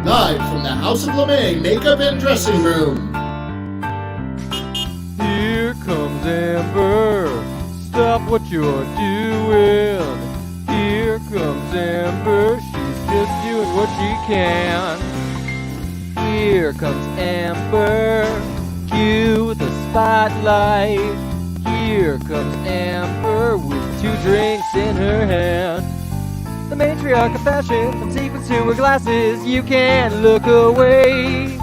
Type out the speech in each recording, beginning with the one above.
Live from the House of LeMay Makeup and Dressing Room. Here comes Amber, stop what you're doing. Here comes Amber, she's just doing what she can. Here comes Amber, cue the spotlight. Here comes Amber with 2 drinks in her hand. The matriarch of fashion, from sequins to her glasses, you can't look away.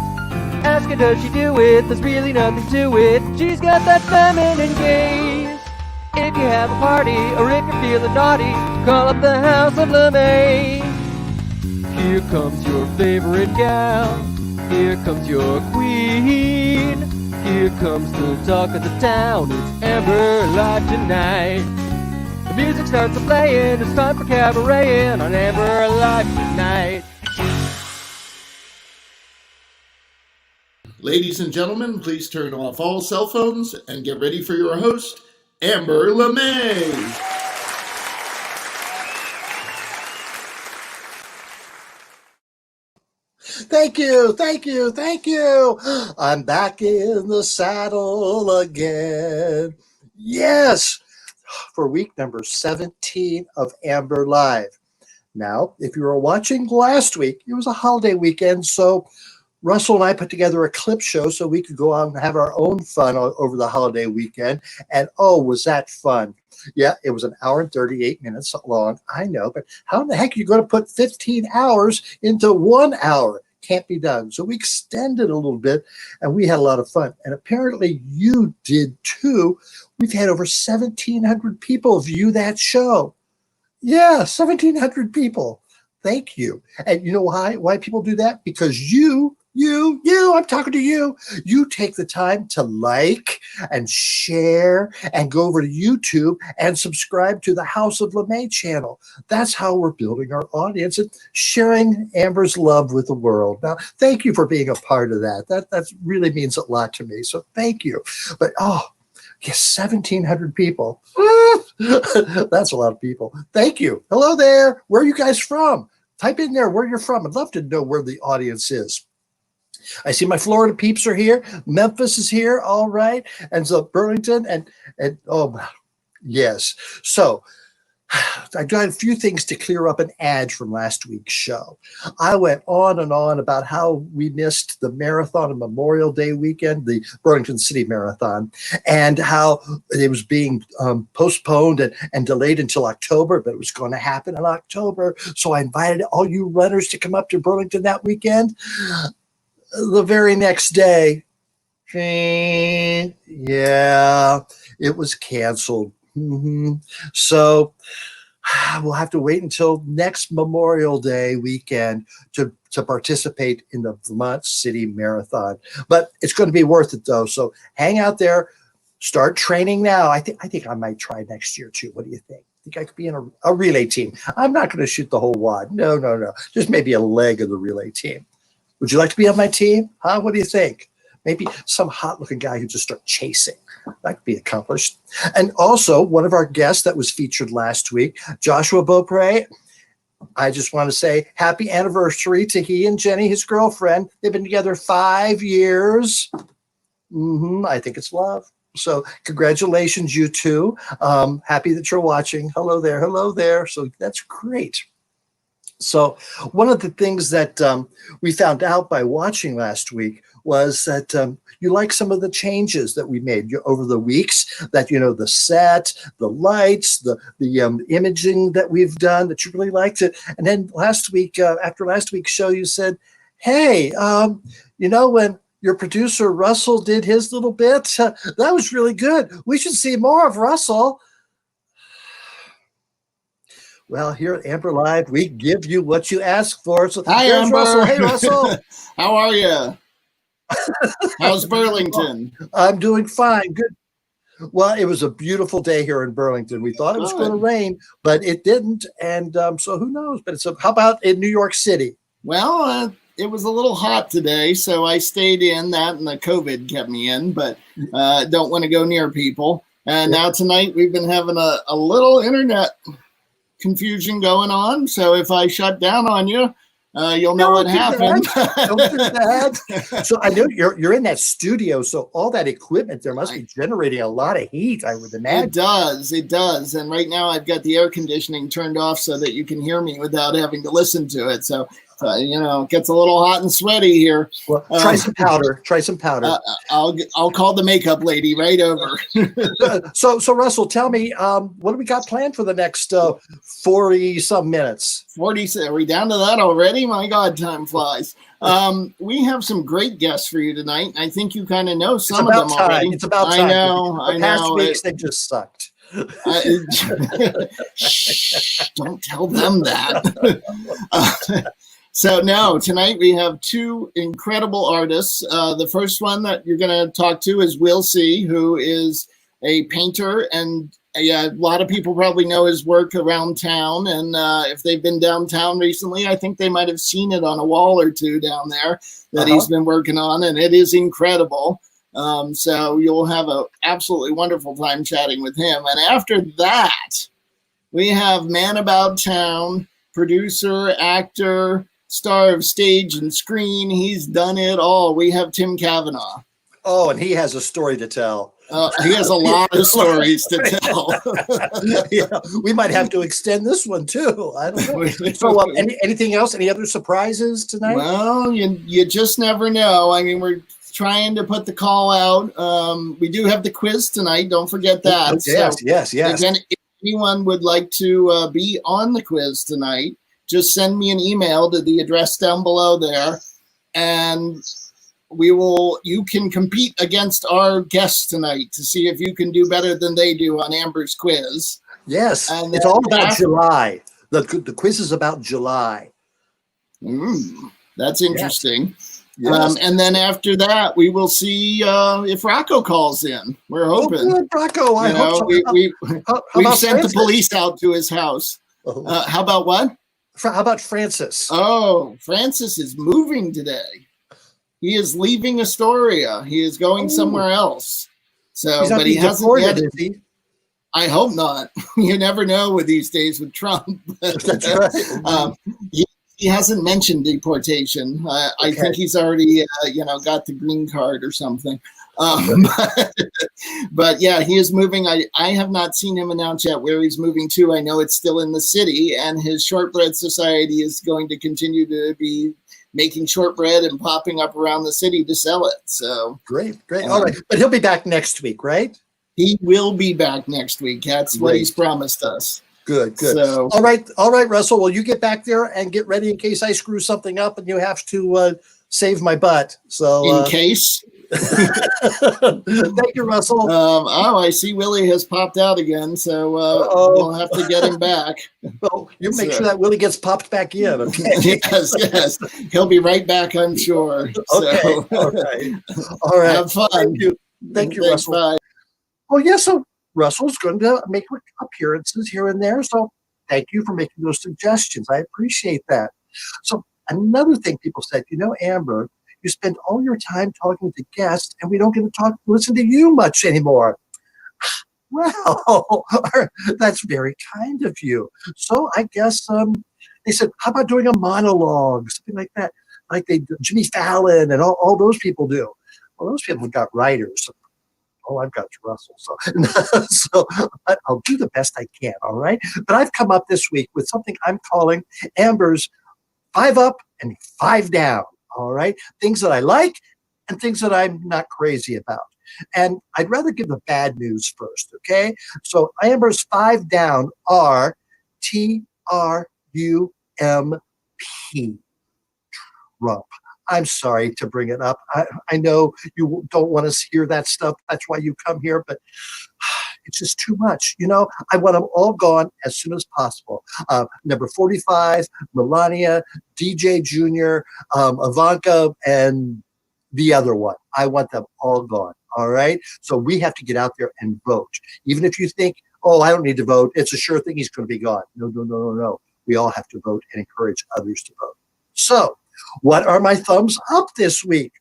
Ask her, does she do it? There's really nothing to it. She's got that feminine gaze. If you have a party, or if you're feeling naughty, call up the House of LeMay. Here comes your favorite gal. Here comes your queen. Here comes the talk of the town. It's Amber Live tonight. The music starts playing. It's time for cabareting on Amber Live tonight. Ladies and gentlemen, please turn off all cell phones and get ready for your host, Amber LeMay. Thank you, thank you, thank you. I'm back in the saddle again. Yes, for week number 17 of Amber Live. Now, if you were watching last week, it was a holiday weekend, so Russell and I put together a clip show so we could go out and have our own fun over the holiday weekend. And oh, was that fun. Yeah, it was an hour and 38 minutes long. I know, but how in the heck are you going to put 15 hours into 1 hour? Can't be done. So we extended a little bit and we had a lot of fun. And apparently you did too. We've had over 1,700 people view that show. Yeah, 1,700 people. Thank you. And you know why people do that? Because you, I'm talking to you. You take the time to like and share and go over to YouTube and subscribe to the House of LeMay channel. That's how we're building our audience and sharing Amber's love with the world. Now, thank you for being a part of that. That really means a lot to me. So thank you. But yes, 1,700 people. That's a lot of people. Thank you. Hello there. Where are you guys from? Type in there where you're from. I'd love to know where the audience is. I see my Florida peeps are here. Memphis is here. All right. And so Burlington and oh, yes. So I got a few things to clear up an ad from last week's show. I went on and on about how we missed the marathon on Memorial Day weekend, the Burlington City Marathon, and how it was being postponed and delayed until October, but it was going to happen in October. So I invited all you runners to come up to Burlington that weekend. The very next day, yeah, it was canceled. So we'll have to wait until next Memorial Day weekend to participate in the Vermont City Marathon. But it's going to be worth it, though. So hang out there. Start training now. I think I might try next year, too. What do you think? I think I could be in a relay team. I'm not going to shoot the whole wad. No. Just maybe a leg of the relay team. Would you like to be on my team? Huh? What do you think? Maybe some hot-looking guy who just start chasing. That could be accomplished. And also, one of our guests that was featured last week, Joshua Beaupre, I just want to say happy anniversary to he and Jenny, his girlfriend. They've been together 5 years. I think it's love. So congratulations, you two. Happy that you're watching. Hello there. So that's great. So one of the things that we found out by watching last week was that you like some of the changes that we made over the weeks, that, the set, the lights, the imaging that we've done, that you really liked it. And then last week, after last week's show, you said, hey, when your producer Russell did his little bit, that was really good. We should see more of Russell. Well, here at Amber Live, we give you what you ask for. So Hi, there's Amber. Russell. Hey, Russell. How are you? How's Burlington? I'm doing fine. Good. Well, it was a beautiful day here in Burlington. We thought it was going to rain, but it didn't. And so who knows? But how about in New York City? Well, it was a little hot today, so I stayed in. That and the COVID kept me in, but don't want to go near people. And now tonight we've been having a little internet confusion going on. So if I shut down on you, you'll know what happened. Don't do that. So I know you're in that studio, so all that equipment there must be generating a lot of heat, I would imagine. It does. And right now I've got the air conditioning turned off so that you can hear me without having to listen to it. So it gets a little hot and sweaty here. Well, try some powder. I'll call the makeup lady right over. So Russell, tell me, what do we got planned for the next 40-some minutes? 40? Are we down to that already? My God, time flies. We have some great guests for you tonight. I think you kind of know some of them already. It's about time. I know. Past weeks, they just sucked. Shh, don't tell them that. So no, tonight we have two incredible artists. The first one that you're going to talk to is Will C., who is a painter, and a lot of people probably know his work around town. And if they've been downtown recently, I think they might have seen it on a wall or two down there that he's been working on, and it is incredible. So you'll have an absolutely wonderful time chatting with him. And after that, we have man about town, producer, actor, star of stage and screen. He's done it all. We have Tim Cavanaugh. Oh, and he has a story to tell. He has a lot of stories to tell. Yeah, we might have to extend this one too. I don't know. So, anything else? Any other surprises tonight? Well, you just never know. I mean, we're trying to put the call out. We do have the quiz tonight. Don't forget that. Yes. Again, if anyone would like to be on the quiz tonight, just send me an email to the address down below there, and you can compete against our guests tonight to see if you can do better than they do on Amber's quiz. Yes, and it's all about July. The quiz is about July. That's interesting. Yes. And then after that, we will see if Rocco calls in. We're hoping. Oh, good, Rocco. I hope so. We've sent the police out to his house. How about what? How about Francis? Oh, Francis is moving today. He is leaving Astoria. He is going somewhere else. So, but he hasn't yet. Is he? I hope not. You never know with these days with Trump. That's right. He hasn't mentioned deportation. I think he's already, got the green card or something. But yeah, he is moving. I have not seen him announce yet where he's moving to. I know it's still in the city, and his Shortbread Society is going to continue to be making shortbread and popping up around the city to sell it. So great. All right, but he'll be back next week, right? He will be back next week. That's what he's promised us. Good. So, all right, Russell. Well, you get back there and get ready in case I screw something up and you have to save my butt. So in case. Thank you, Russell. I see Willie has popped out again, so we'll have to get him back. Well, you make sure that Willie gets popped back in. Okay? Yes. He'll be right back, I'm sure. Okay. So, all right. Have fun. Thank you, Thanks, Russell. bye. Well, yeah, so Russell's going to make appearances here and there. So thank you for making those suggestions. I appreciate that. So another thing people said, Amber, you spend all your time talking to guests and we don't get to listen to you much anymore. Well, that's very kind of you. So I guess they said, how about doing a monologue, something like that, like Jimmy Fallon and all those people do. Well, those people got writers. Oh, I've got Russell. So, so I'll do the best I can. All right. But I've come up this week with something I'm calling Amber's 5 up and 5 down. All right. Things that I like and things that I'm not crazy about. And I'd rather give the bad news first. Okay. So Amber's 5 down are TRUMP. Trump. I'm sorry to bring it up. I know you don't want to hear that stuff. That's why you come here, but it's just too much. You know, I want them all gone as soon as possible. Number 45, Melania, DJ Jr., Ivanka, and the other one. I want them all gone. All right. So we have to get out there and vote. Even if you think, oh, I don't need to vote, it's a sure thing he's going to be gone. No, no, no, no, no. We all have to vote and encourage others to vote. So, what are my thumbs up this week?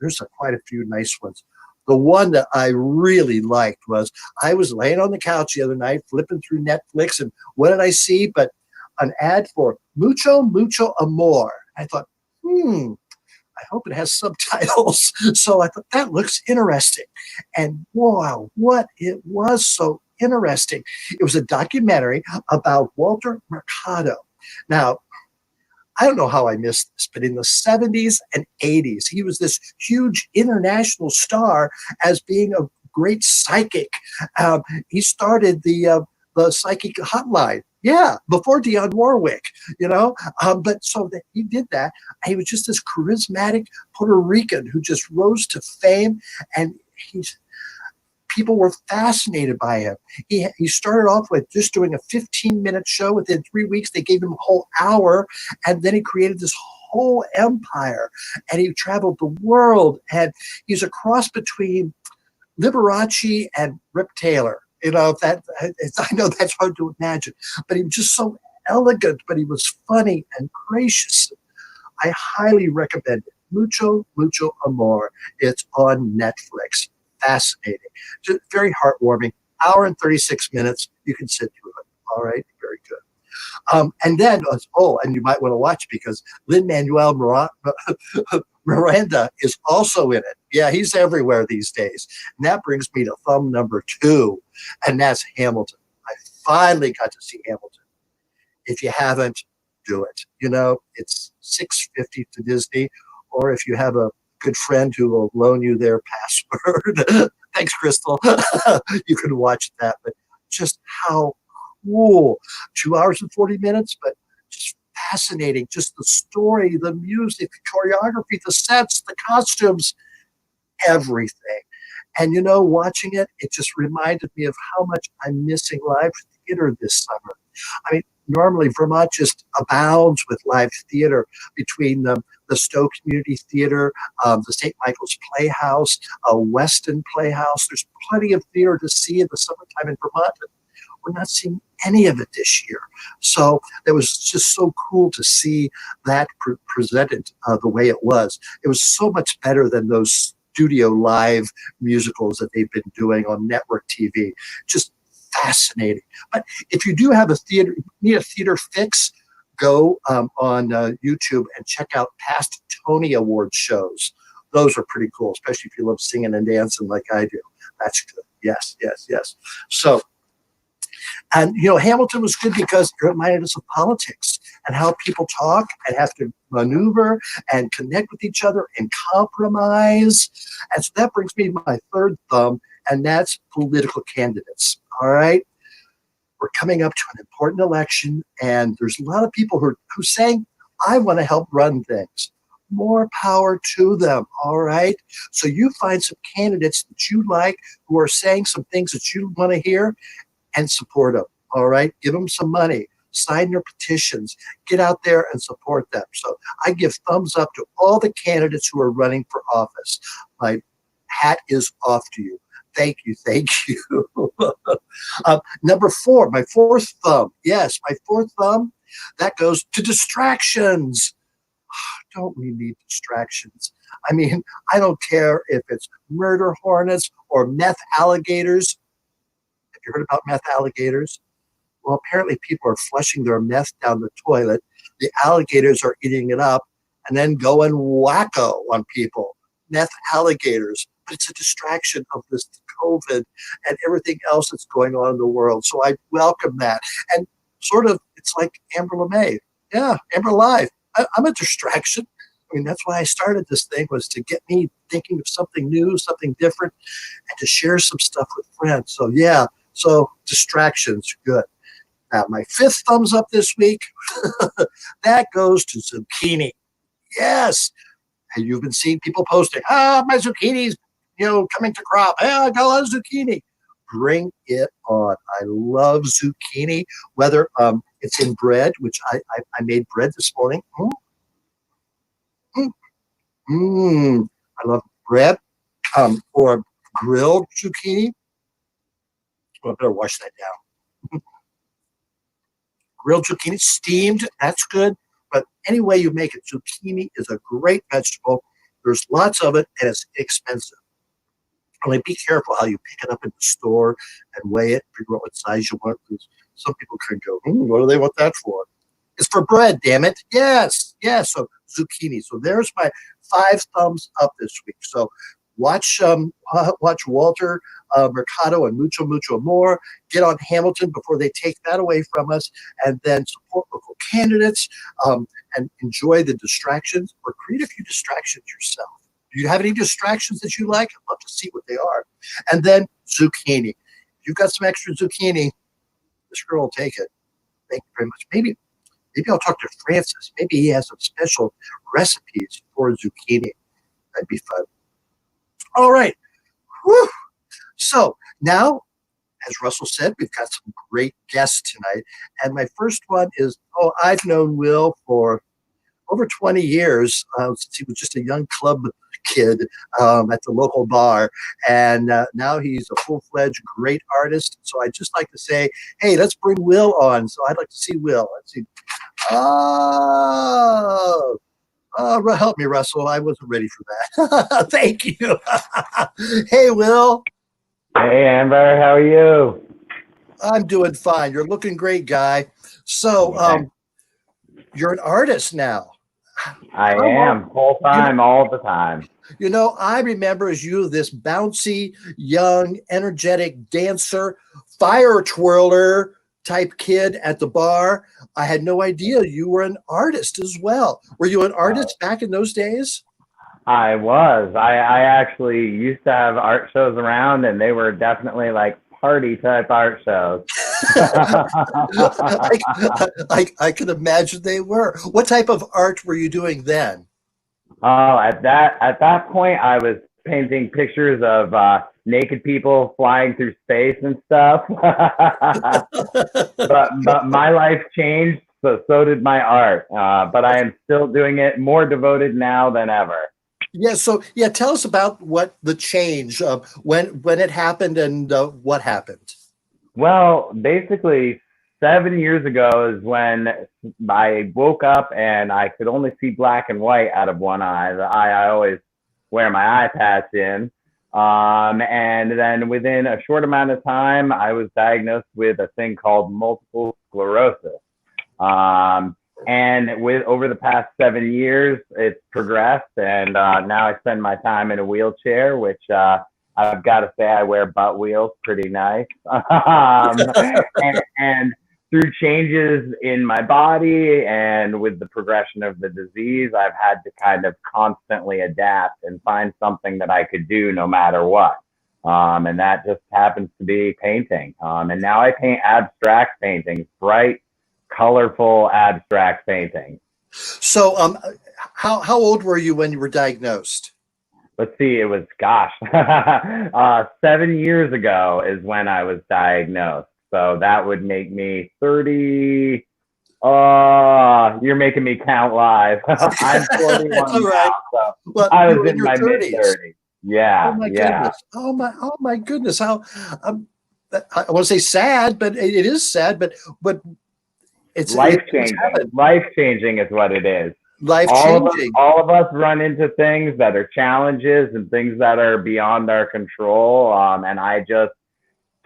There's quite a few nice ones. The one that I really liked was I was laying on the couch the other night, flipping through Netflix, and what did I see but an ad for Mucho, Mucho Amor. I thought, I hope it has subtitles. So I thought, that looks interesting. And wow, what it was so interesting. It was a documentary about Walter Mercado. Now, I don't know how I missed this, but in the 70s and 80s, he was this huge international star as being a great psychic. He started the psychic hotline. Yeah, before Dionne Warwick, you know. But so that he did that. He was just this charismatic Puerto Rican who just rose to fame, and people were fascinated by him. He started off with just doing a 15-minute show. Within 3 weeks, they gave him a whole hour, and then he created this whole empire, and he traveled the world, and he's a cross between Liberace and Rip Taylor. You know, I know that's hard to imagine, but he was just so elegant, but he was funny and gracious. I highly recommend it. Mucho, Mucho Amor. It's on Netflix. Fascinating, just very heartwarming. Hour and 36 minutes. You can sit through it. All right, very good. And then, and you might want to watch because Lin-Manuel Miranda is also in it. Yeah, he's everywhere these days. And that brings me to thumb number 2, and that's Hamilton. I finally got to see Hamilton. If you haven't, do it. You know, it's $6.50 to Disney, or if you have a good friend who will loan you their password. Thanks, Crystal. You can watch that, but just how cool. 2 hours and 40 minutes, but just fascinating. Just the story, the music, the choreography, the sets, the costumes, everything. And, you know, watching it, it just reminded me of how much I'm missing live theater this summer. I mean, normally Vermont just abounds with live theater between the Stowe Community Theater, the St. Michael's Playhouse, Weston Playhouse. There's plenty of theater to see in the summertime in Vermont. We're not seeing any of it this year. So it was just so cool to see that presented the way it was. It was so much better than those studio live musicals that they've been doing on network TV. Just fascinating. But if you do have need a theater fix, go on YouTube and check out past Tony Award shows. Those are pretty cool, especially if you love singing and dancing like I do. That's good. Yes, yes, yes. So, and, you know, Hamilton was good because it reminded us of politics and how people talk and have to maneuver and connect with each other and compromise. And so that brings me to my third thumb, and that's political candidates. All right. We're coming up to an important election, and there's a lot of people who are saying, I want to help run things. More power to them. All right. So you find some candidates that you like who are saying some things that you want to hear and support them. All right. Give them some money. Sign their petitions. Get out there and support them. So I give thumbs up to all the candidates who are running for office. My hat is off to you. Thank you. Thank you. Number 4, my fourth thumb. Yes, my fourth thumb. That goes to distractions. Don't we need distractions? I mean, I don't care if it's murder hornets or meth alligators. Have you heard about meth alligators? Well, apparently people are flushing their meth down the toilet. The alligators are eating it up and then going wacko on people. Meth alligators. but it's a distraction of this COVID and everything else that's going on in the world. So I welcome that. And sort of, it's like Amber LeMay. Yeah, Amber Live. I'm a distraction. I mean, that's why I started this thing, was to get me thinking of something new, something different, and to share some stuff with friends. So yeah, so distractions, good. Now, my fifth thumbs up this week, that goes to zucchini. Yes. And you've been seeing people posting, my zucchini's, coming to crop. Hey, I got a lot of zucchini. Bring it on. I love zucchini, whether it's in bread, which I made bread this morning. I love bread, or grilled zucchini. Well, I better wash that down. Grilled zucchini, steamed, that's good. But any way you make it, zucchini is a great vegetable. There's lots of it, and it's expensive. Only be careful how you pick it up in the store and weigh it, figure out what size you want, because some people can go, what do they want that for? It's for bread, damn it. Yes. So zucchini. So there's my 5 thumbs up this week. So watch Walter Mercado and Mucho More. Get on Hamilton before they take that away from us, and then support local candidates, and enjoy the distractions, or create a few distractions yourself. Do you have any distractions that you like? I'd love to see what they are. And then zucchini. If you've got some extra zucchini, this girl will take it. Thank you very much. Maybe I'll talk to Francis. Maybe he has some special recipes for zucchini. That'd be fun. All right. Whew. So now, as Russell said, we've got some great guests tonight. And my first one is, I've known Will for over 20 years, since he was just a young club kid at the local bar. And now he's a full-fledged great artist. So I'd just like to say, hey, let's bring Will on. So I'd like to see Will. Let's see. Help me, Russell. I wasn't ready for that. Thank you. Hey, Will. Hey, Amber. How are you? I'm doing fine. You're looking great, guy. So you're an artist now. I am. Full time, all the time. I remember as you, this bouncy, young, energetic dancer, fire twirler type kid at the bar. I had no idea you were an artist as well. Were you an artist back in those days? I was. I actually used to have art shows around, and they were definitely like party type art shows. I can imagine they were. What type of art were you doing then? Oh, at that point, I was painting pictures of naked people flying through space and stuff. but my life changed, so did my art. But I am still doing it, more devoted now than ever. Yeah. So tell us about what the change when it happened and what happened. Well, basically 7 years ago is when I woke up and I could only see black and white out of one eye. The eye I always wear my eye patch in. And then within a short amount of time, I was diagnosed with a thing called multiple sclerosis. And over the past 7 years, it's progressed, and now I spend my time in a wheelchair, which I've got to say I wear butt wheels, pretty nice. And through changes in my body and with the progression of the disease, I've had to kind of constantly adapt and find something that I could do no matter what. And that just happens to be painting. And now I paint abstract paintings, bright, colorful abstract painting. So how old were you when you were diagnosed? Let's see, it was 7 years ago is when I was diagnosed. So that would make me 30. You're making me count live. I'm 41 right. now, so well, I was in my mid-30s. Yeah. Oh my goodness. Oh my goodness. How I want to say sad, but it is sad, but it's life-changing. Life-changing is what it is. Life-changing. All of us run into things that are challenges and things that are beyond our control. And I just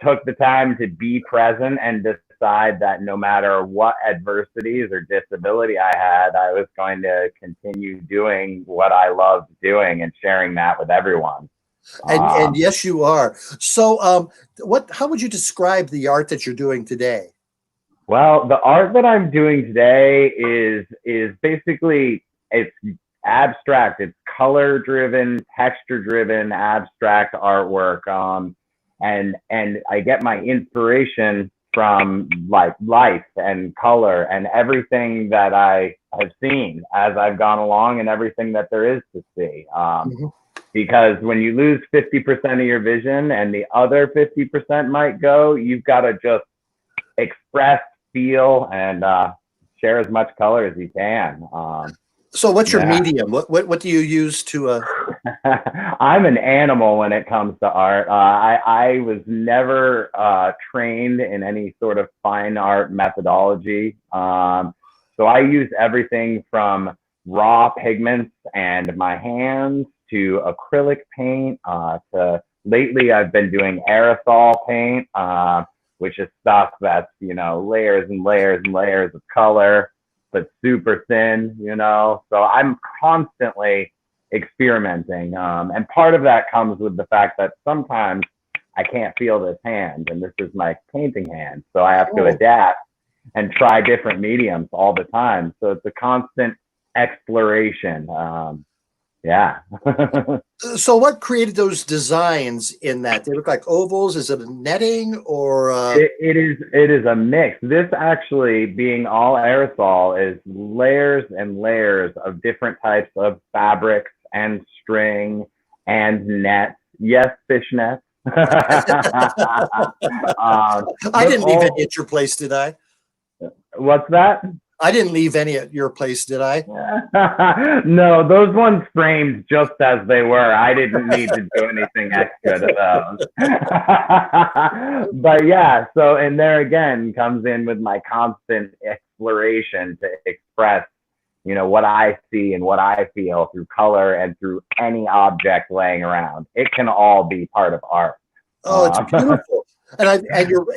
took the time to be present and decide that no matter what adversities or disability I had, I was going to continue doing what I loved doing and sharing that with everyone. And yes, you are. So, how would you describe the art that you're doing today? Well, the art that I'm doing today is basically, it's abstract. It's color driven, texture driven, abstract artwork. And I get my inspiration from like life and color and everything that I have seen as I've gone along and everything that there is to see. Because when you lose 50% of your vision and the other 50% might go, you've got to just express, feel, and share as much color as you can. So what's your medium? What do you use to? I'm an animal when it comes to art. I was never trained in any sort of fine art methodology. So I use everything from raw pigments and my hands to acrylic paint. To lately, I've been doing aerosol paint, which is stuff that's, you know, layers and layers and layers of color, but super thin, you know. So I'm constantly experimenting. And part of that comes with the fact that sometimes I can't feel this hand, and this is my painting hand. So I have to adapt and try different mediums all the time. So it's a constant exploration. Yeah. So what created those designs in that? They look like ovals. Is it a netting or? It is a mix. This actually, being all aerosol, is layers and layers of different types of fabrics and string and nets. Yes, fishnets. I didn't leave any at your place, did I? What's that? I didn't leave any at your place, did I? No, those ones framed just as they were. I didn't need to do anything extra to those. But yeah, so, and there again comes in with my constant exploration to express, you know, what I see and what I feel through color and through any object laying around. It can all be part of art. Oh, it's beautiful. And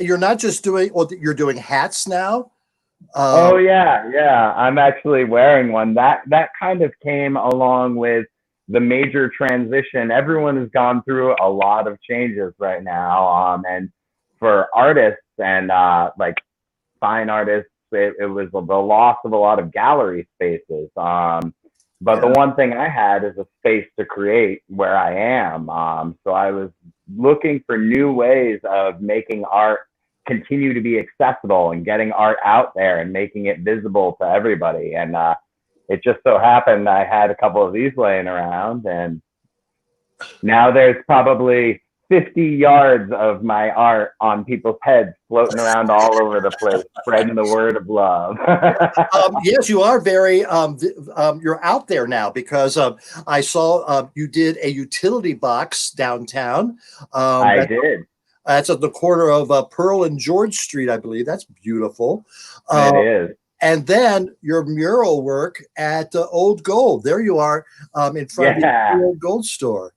you're not just doing, well, you're doing hats now. Oh yeah. I'm actually wearing one. That kind of came along with the major transition. Everyone has gone through a lot of changes right now. And for artists and like fine artists, it was the loss of a lot of gallery spaces. But the one thing I had is a space to create where I am. So I was looking for new ways of making art continue to be accessible and getting art out there and making it visible to everybody. And it just so happened I had a couple of these laying around, and now there's probably 50 yards of my art on people's heads floating around all over the place, spreading the word of love. Yes, you are very, you're out there now, because I saw you did a utility box downtown. I did. That's at the corner of Pearl and George Street, I believe. That's beautiful. It is. And then your mural work at Old Gold. There you are, in front of the Old Gold store.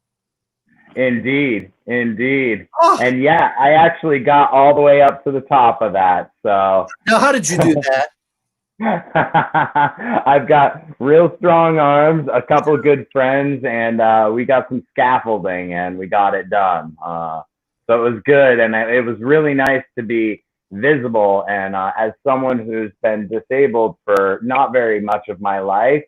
Indeed. Oh. And yeah, I actually got all the way up to the top of that. So now, how did you do that? I've got real strong arms, a couple of good friends, and we got some scaffolding, and we got it done. So it was good, and it was really nice to be visible. And as someone who's been disabled for not very much of my life,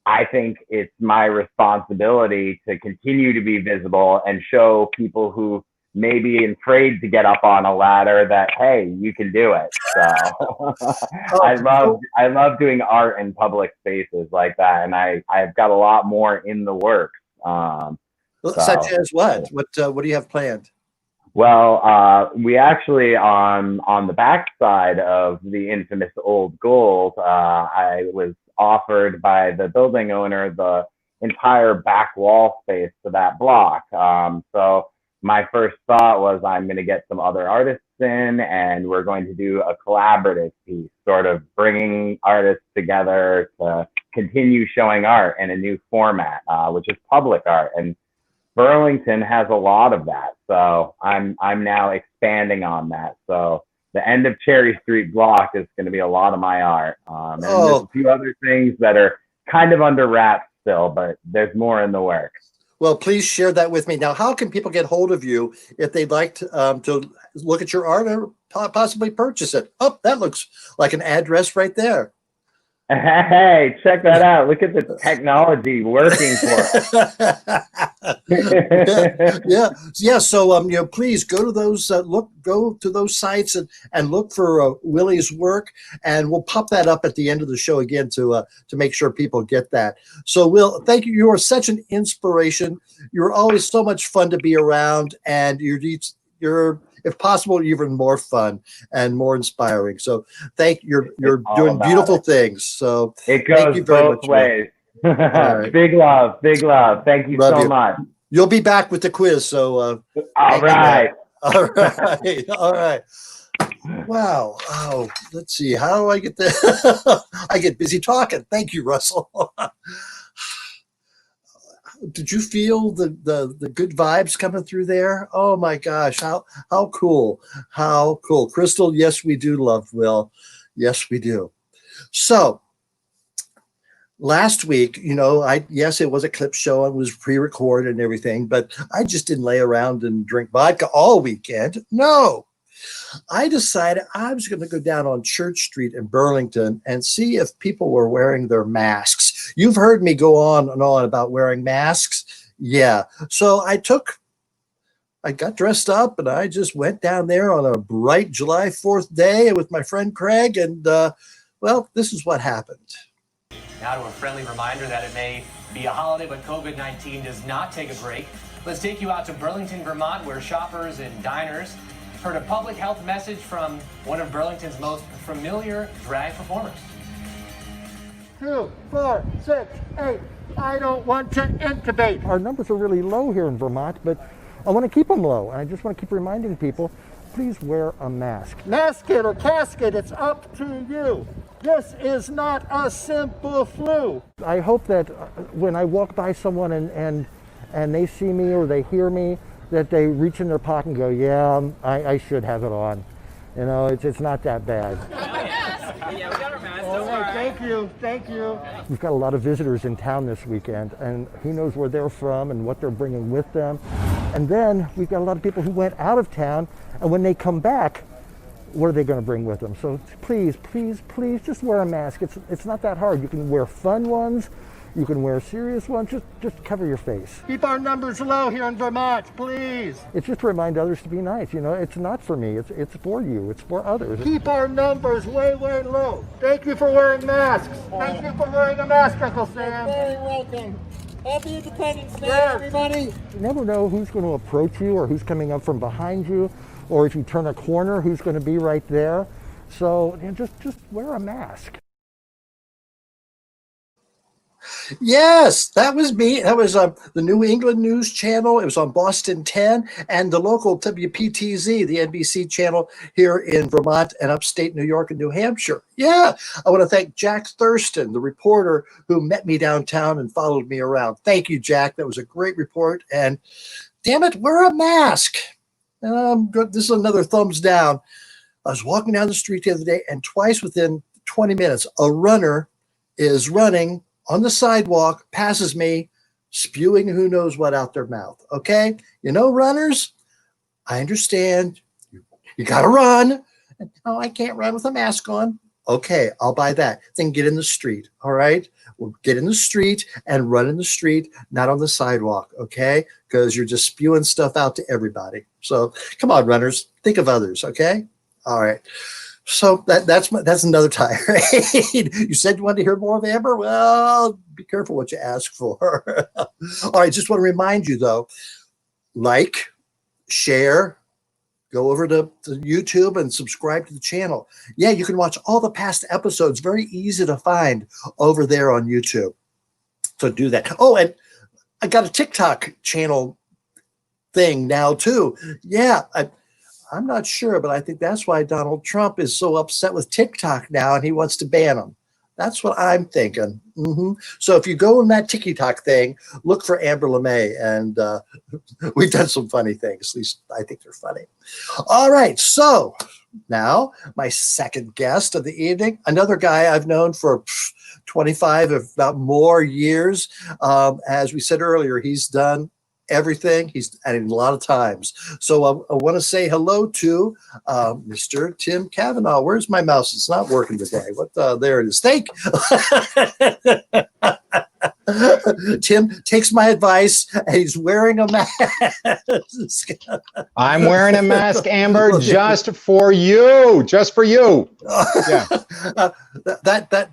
I think it's my responsibility to continue to be visible and show people who may be afraid to get up on a ladder that, hey, you can do it. So I love doing art in public spaces like that, and I've got a lot more in the works. Such as what? What do you have planned? Well, we actually, on the back side of the infamous Old Gold, I was offered by the building owner the entire back wall space to that block. So my first thought was, I'm going to get some other artists in, and we're going to do a collaborative piece, sort of bringing artists together to continue showing art in a new format, which is public art. And Burlington has a lot of that, so I'm now expanding on that. So the end of Cherry Street block is going to be a lot of my art, and there's a few other things that are kind of under wraps still, but there's more in the works. Well, please share that with me. Now, how can people get hold of you if they'd like to look at your art or possibly purchase it? Oh, that looks like an address right there. Hey, check that out. Look at the technology working for us. yeah. So, please go to those go to those sites and look for Willie's work, and we'll pop that up at the end of the show again to make sure people get that. So, Will, thank you. You are such an inspiration. You're always so much fun to be around, and you're if possible, even more fun and more inspiring. So you're doing beautiful things. So it goes both ways. Right. Big love. Thank you so much. You'll be back with the quiz. So all right. All right. Wow. Oh, let's see. How do I get that? I get busy talking. Thank you, Russell. Did you feel the good vibes coming through there? Oh my gosh, how cool. How cool. Crystal, yes, we do love Will. Yes, we do. So last week, yes, it was a clip show and was pre-recorded and everything, but I just didn't lay around and drink vodka all weekend. No. I decided I was going to go down on Church Street in Burlington and see if people were wearing their masks. You've heard me go on and on about wearing masks. Yeah. So I got dressed up and I just went down there on a bright July 4th day with my friend Craig. And well, this is what happened. Now to a friendly reminder that it may be a holiday, but COVID-19 does not take a break. Let's take you out to Burlington, Vermont, where shoppers and diners heard a public health message from one of Burlington's most familiar drag performers. 2, 4, 6, 8. I don't want to intubate. Our numbers are really low here in Vermont, but I want to keep them low. And I just want to keep reminding people, please wear a mask. Mask it or casket, it's up to you. This is not a simple flu. I hope that when I walk by someone and they see me or they hear me, that they reach in their pocket and go, yeah, I should have it on. It's not that bad. Yeah, we got our masks. All right, thank you. We've got a lot of visitors in town this weekend, and who knows where they're from and what they're bringing with them. And then we've got a lot of people who went out of town, and when they come back, what are they going to bring with them? So please, just wear a mask. It's not that hard. You can wear fun ones. You can wear serious ones, just cover your face. Keep our numbers low here in Vermont, please. It's just to remind others to be nice. It's not for me, it's for you, it's for others. Keep our numbers way low. Thank you for wearing masks. Thank you for wearing a mask, Uncle Sam. You're very welcome. Happy Independence Day, everybody. You never know who's going to approach you or who's coming up from behind you, or if you turn a corner, who's going to be right there. So just wear a mask. Yes, that was me. That was the New England News Channel. It was on Boston 10 and the local WPTZ, the NBC channel here in Vermont and upstate New York and New Hampshire. Yeah, I want to thank Jack Thurston, the reporter who met me downtown and followed me around. Thank you, Jack. That was a great report. And damn it, wear a mask. This is another thumbs down. I was walking down the street the other day, and twice within 20 minutes, a runner is running on the sidewalk, passes me, spewing who knows what out their mouth. Okay? Runners, I understand. You got to run. Oh, I can't run with a mask on. Okay, I'll buy that. Then get in the street. All right? We'll get in the street and run in the street, not on the sidewalk. Okay? Because you're just spewing stuff out to everybody. So come on, runners. Think of others. Okay? All right. So that's another tirade. You said you wanted to hear more of Amber? Well, be careful what you ask for. All right, just want to remind you, though, like, share, go over to YouTube and subscribe to the channel. Yeah, you can watch all the past episodes. Very easy to find over there on YouTube. So do that. Oh, and I got a TikTok channel thing now, too. Yeah, I'm not sure, but I think that's why Donald Trump is so upset with TikTok now and he wants to ban them. That's what I'm thinking. So if you go in that TikTok thing, look for Amber LeMay, and we've done some funny things. At least I think they're funny. All right, so now my second guest of the evening, another guy I've known for 25, if not more years. As we said earlier, he's done everything. He's added a lot of times. So I want to say hello to Mr. Tim Cavanaugh. Where's my mouse? It's not working today. There it is. Tim takes my advice and he's wearing a mask. I'm wearing a mask, Amber, just for you. Just for you. Yeah.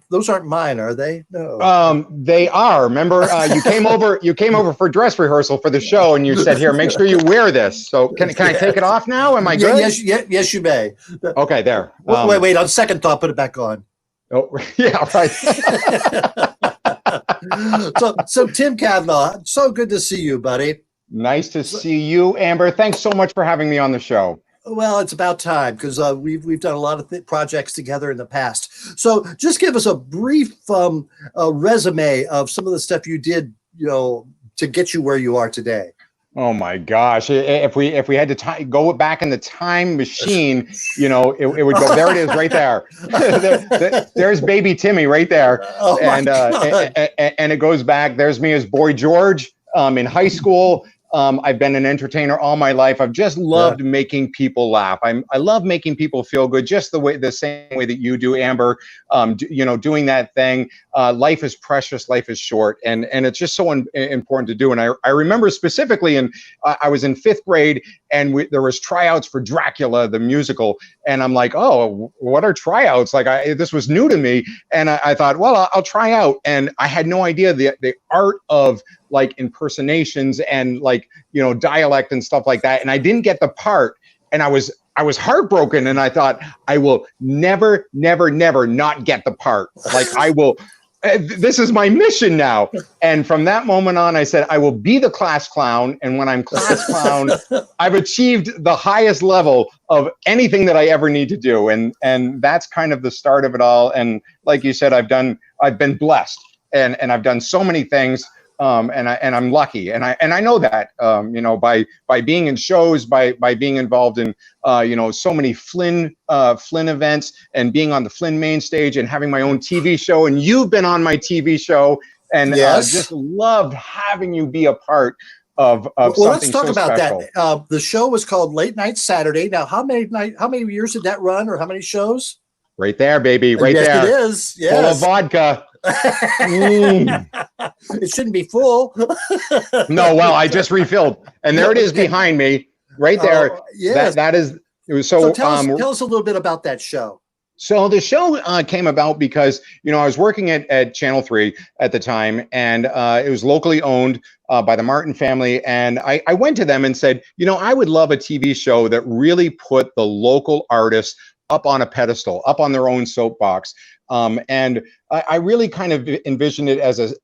Those aren't mine, are they? No. They are. Remember, you came over for dress rehearsal for the show, and you said, "Here, make sure you wear this." So can I take it off now? Am I good? Yes, you may. Okay, there. Wait. On second thought, put it back on. Oh, yeah, right. So Tim Cavanaugh, so good to see you, buddy. Nice to see you, Amber. Thanks so much for having me on the show. Well, it's about time because we've done a lot of projects together in the past. So just give us a brief resume of some of the stuff you did, to get you where you are today. Oh my gosh! If we had to go back in the time machine, it would go. There it is, right there. There's baby Timmy right there, Oh my God. And it goes back. There's me as Boy George in high school. I've been an entertainer all my life. I've just loved making people laugh. I love making people feel good, just the same way that you do, Amber. Doing that thing. Life is precious. Life is short, and it's just so important to do. And I remember specifically, I was in 5th grade, and there was tryouts for Dracula the musical, and I'm like, oh, what are tryouts? Like this was new to me, and I thought, well, I'll try out, and I had no idea the art of like impersonations and dialect and stuff like that. And I didn't get the part, and I was heartbroken, and I thought, I will never, never, never not get the part. Like I will, this is my mission now. And from that moment on, I said, I will be the class clown. And when I'm class clown, I've achieved the highest level of anything that I ever need to do. And that's kind of the start of it all. And like you said, I've been blessed, and I've done so many things. And I'm lucky, and I know that by being in shows, by being involved in so many Flynn events, and being on the Flynn main stage, and having my own TV show, and you've been on my TV show, and just loved having you be a part of something. Let's talk so about special. that. The show was called Late Night Saturday. Now, how many years did that run, or how many shows? Right there, baby, right yes, there. It is. Yes. Full of vodka. It shouldn't be full. No, well, I just refilled, and there it is behind me, right there. Yes. That is. It was So tell us a little bit about that show. So the show came about because, I was working at Channel 3 at the time, and it was locally owned by the Martin family. And I went to them and said, I would love a TV show that really put the local artists up on a pedestal, up on their own soapbox. And I really kind of envisioned it as a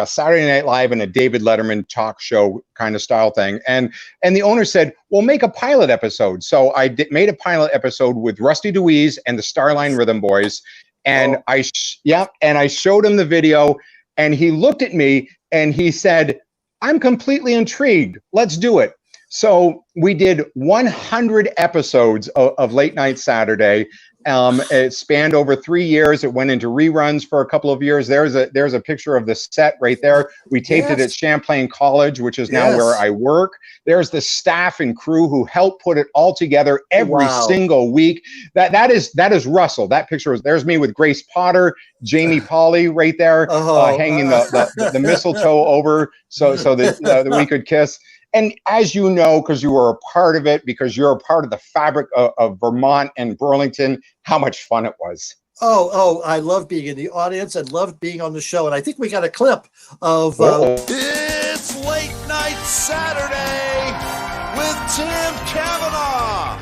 Saturday Night Live and a David Letterman talk show kind of style thing. And the owner said, well, make a pilot episode. So I made a pilot episode with Rusty DeWeese and the Starline Rhythm Boys. And I showed him the video, and he looked at me and he said, I'm completely intrigued. Let's do it. So we did 100 episodes of Late Night Saturday. It spanned over 3 years. It went into reruns for a couple of years. There's a picture of the set right there. We taped it at Champlain College, which is now where I work. There's the staff and crew who helped put it all together every single week. That is Russell. That picture there's me with Grace Potter, Jamie Polly right there, hanging the mistletoe over so that we could kiss. And as you know, because you were a part of it, because you're a part of the fabric of Vermont and Burlington, how much fun it was. Oh, I love being in the audience and loved being on the show. And I think we got a clip of... It's Late Night Saturday with Tim Cavanaugh.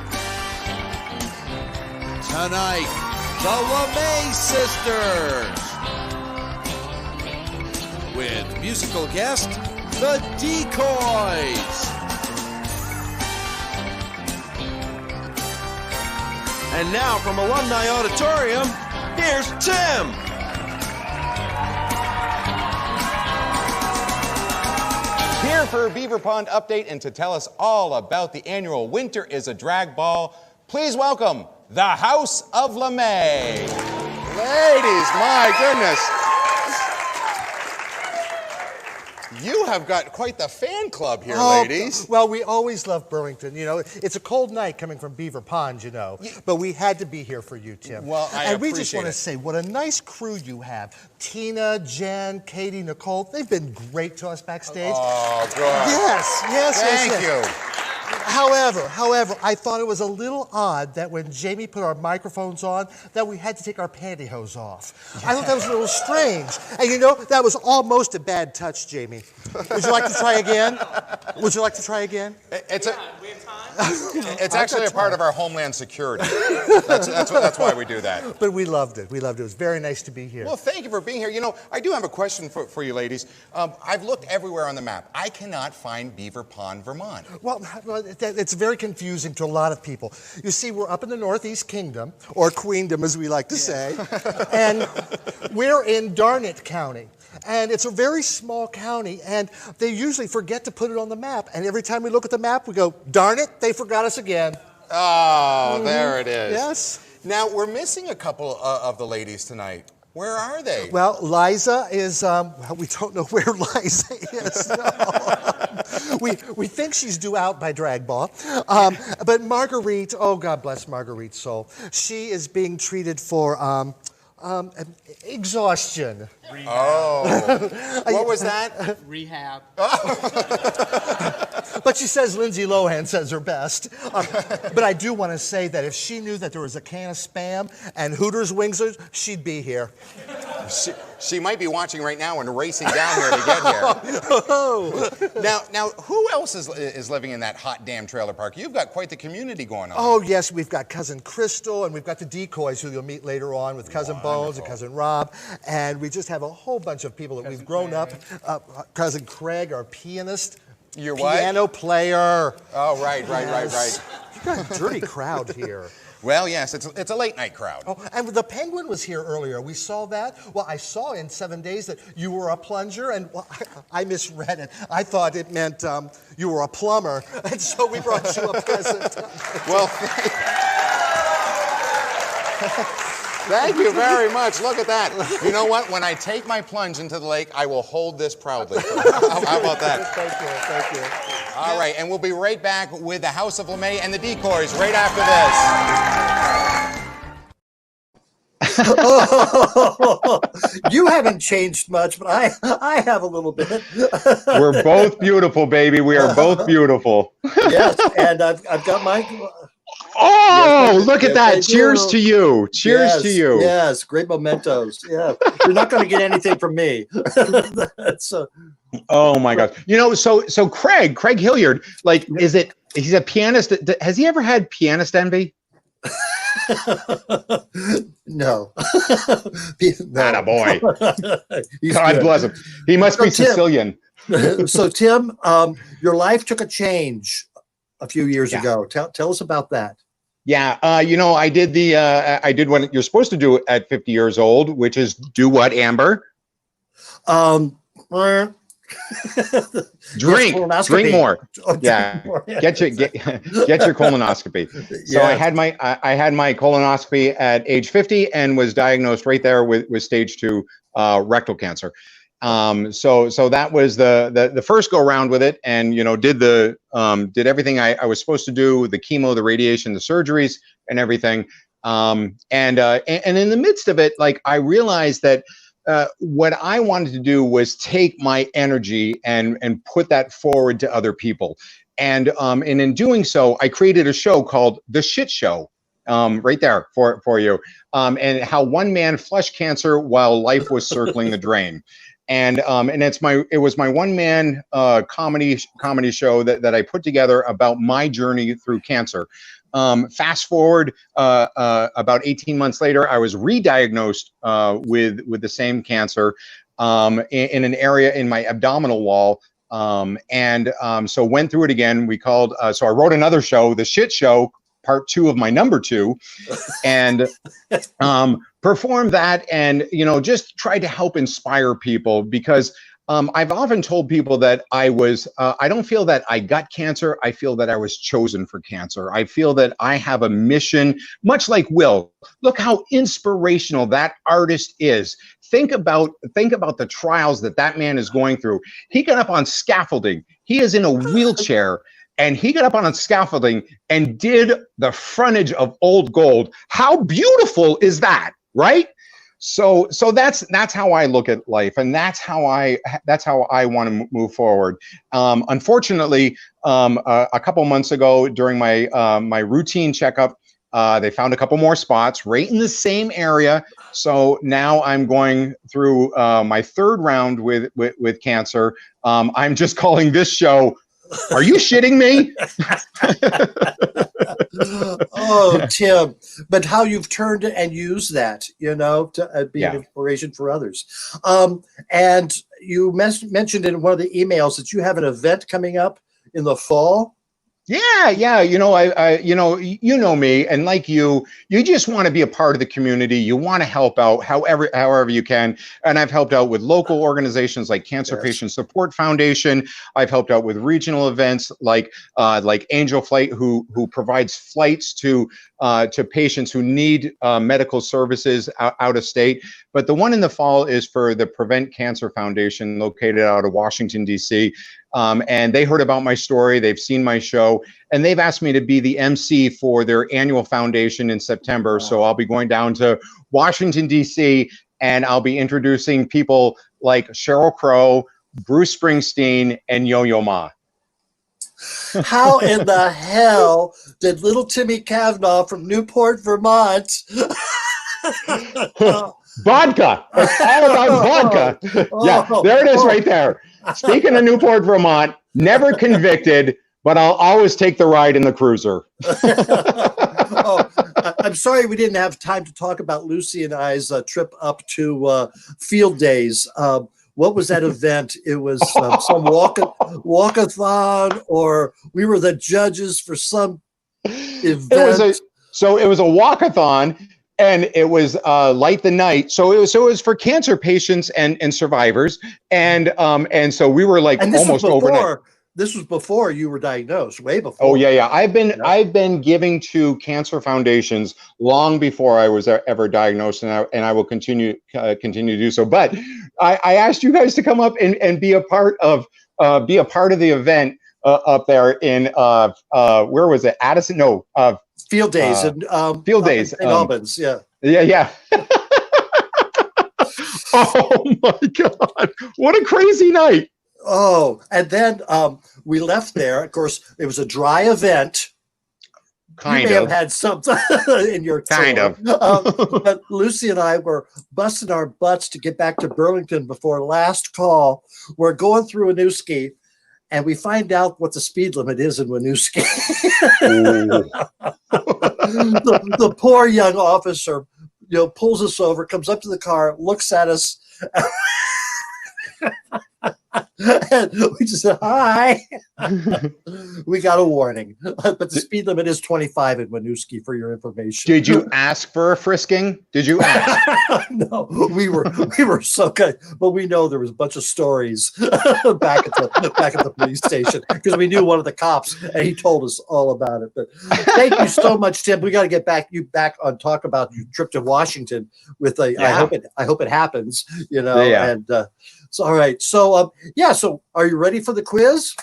Tonight, the LeMay sisters. With musical guest, the Decoys. And now from Alumni Auditorium, here's Tim. Here for a Beaver Pond update and to tell us all about the annual Winter is a Drag Ball, please welcome the House of LeMay. Ladies, my goodness. You have got quite the fan club here, ladies. Well, we always love Burlington. You know, it's a cold night coming from Beaver Pond, you know. But we had to be here for you, Tim. Well, and we just want to say what a nice crew you have. Tina, Jen, Katie, Nicole, they've been great to us backstage. Oh, good. Yes. Thank you. However, I thought it was a little odd that when Jamie put our microphones on, that we had to take our pantyhose off. I thought that was a little strange. And you know, that was almost a bad touch, Jamie. Would you like to try again? It's actually a part of our homeland security. That's why we do that. But we loved it. It was very nice to be here. Well, thank you for being here. You know, I do have a question for you ladies. I've looked everywhere on the map. I cannot find Beaver Pond, Vermont. Well, it's very confusing to a lot of people. You see, we're up in the Northeast Kingdom, or Queendom as we like to say, and we're in Darnett County. And it's a very small county, and they usually forget to put it on the map. And every time we look at the map, we go, darn it, they forgot us again. Oh, there it is. Yes. Now, we're missing a couple of the ladies tonight. Where are they? Well, Liza is, we don't know where Liza is. No. we think she's due out by drag ball. But Marguerite, oh, God bless Marguerite's soul. She is being treated for exhaustion. Rehab. Oh, what was that? Rehab. But she says Lindsay Lohan says her best. But I do want to say that if she knew that there was a can of Spam and Hooters wings, she'd be here. She might be watching right now and racing down here to get here. Now, who else is living in that hot damn trailer park? You've got quite the community going on. Oh, yes, we've got Cousin Crystal, and we've got the Decoys, who you'll meet later on with Cousin Bones and Cousin Rob, and we just have a whole bunch of people that we've grown up. Cousin Craig, our pianist. Your what? Piano player. Oh, right. You've got a dirty crowd here. Well, yes, it's a late night crowd. Oh, and the Penguin was here earlier. We saw that. Well, I saw in 7 days that you were a plunger, and well, I misread it. I thought it meant you were a plumber, and so we brought you a present. Well, thank you very much. Look at that. You know what? When I take my plunge into the lake, I will hold this proudly. How about that? Thank you. All right, and we'll be right back with the House of LeMay and the Decoys right after this. Oh, you haven't changed much, but I have a little bit. We're both beautiful, baby. We are both beautiful. Yes, and I've got my... Oh, yes, look at that. Cheers to you. Cheers to you. Yes, great mementos. Yeah. You're not going to get anything from me. Oh my gosh. You know, so Craig Hilliard, like, he's a pianist. Has he ever had pianist envy? No. Not a boy. God bless him. He must be Sicilian. So Tim, your life took a change a few years ago. Tell us about that. Yeah, you know, I did what you're supposed to do at 50 years old, which is do what, Amber? Drink more. Yeah, get your colonoscopy. So I had my colonoscopy at age 50 and was diagnosed right there with stage 2 rectal cancer. So that was the first go around with it, and you know, did everything I was supposed to do, the chemo, the radiation, the surgeries, and everything. And in the midst of it, like, I realized that what I wanted to do was take my energy and put that forward to other people. And in doing so, I created a show called The Shit Show, right there for you, and how one man flushed cancer while life was circling the drain. And it was my one man comedy show that I put together about my journey through cancer. Fast forward about 18 months later, I was re-diagnosed with the same cancer in an area in my abdominal wall. So went through it again. So I wrote another show, The Shit Show, part 2 of my number 2, and performed that, and you know, just tried to help inspire people, because I've often told people that I don't feel that I got cancer. I feel that I was chosen for cancer. I feel that I have a mission, much like Will. Look how inspirational that artist is. Think about the trials that man is going through. He got up on scaffolding. He is in a wheelchair, and he got up on a scaffolding and did the frontage of Old Gold. How beautiful is that, right? So that's how I look at life, and that's how I want to move forward. Unfortunately, a couple months ago during my my routine checkup, they found a couple more spots right in the same area. So now I'm going through my third round with cancer. I'm just calling this show, "Are you shitting me?" Oh, Tim, but how you've turned it and used that, to be an inspiration for others. And you mentioned in one of the emails that you have an event coming up in the fall. Yeah. I you know me, and like you just want to be a part of the community. You want to help out however you can. And I've helped out with local organizations like Cancer Patient Support Foundation. I've helped out with regional events like Angel Flight, who provides flights to patients who need medical services out of state. But the one in the fall is for the Prevent Cancer Foundation, located out of Washington, D.C. And they heard about my story. They've seen my show, and they've asked me to be the MC for their annual foundation in September. Wow. So I'll be going down to Washington, D.C., and I'll be introducing people like Sheryl Crow, Bruce Springsteen, and Yo-Yo Ma. How in the hell did little Timmy Kavanaugh from Newport, Vermont? Vodka. It's all about vodka. Yeah, there it is right there. Speaking of Newport, Vermont, never convicted, but I'll always take the ride in the cruiser. I'm sorry we didn't have time to talk about Lucy and I's trip up to Field Days. What was that event? It was some walkathon, or we were the judges for some event. It was a walkathon, and it was Light the Night. So it was for cancer patients and survivors, and so we were like almost overnight. This was before you were diagnosed, way before. Oh yeah. I've been giving to cancer foundations long before I was ever diagnosed, and I will continue to do so. But I asked you guys to come up and be a part of the event up there in where was it? Addison? No, Field Days Field Days in Albans. Yeah. Oh my God! What a crazy night. Oh, and then we left there. Of course, it was a dry event. You may have had something in your tour. But Lucy and I were busting our butts to get back to Burlington before last call. We're going through Winooski, and we find out what the speed limit is in Winooski. the poor young officer, pulls us over, comes up to the car, looks at us. And we just said, hi. We got a warning. But the speed limit is 25 in Winooski, for your information. Did you ask for a frisking? Did you ask? No, we were so good. But we know there was a bunch of stories back at the police station, because we knew one of the cops, and he told us all about it. But thank you so much, Tim. We got to get back on talk about your trip to Washington with I hope it happens, and so all right. So so are you ready for the quiz?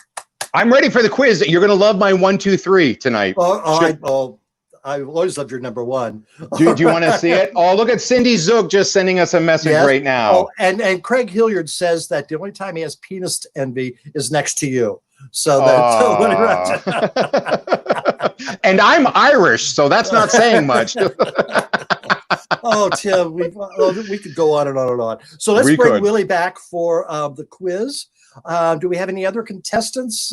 I'm ready for the quiz. You're going to love my 1, 2, 3 tonight. I always loved your number one. Do you want to see it? Oh, look at Cindy Zook just sending us a message right now. Oh, and Craig Hilliard says that the only time he has penis envy is next to you. So that's and I'm Irish, so that's not saying much. Oh, Tim, we could go on and on and on. So let's bring Willie back for the quiz. Do we have any other contestants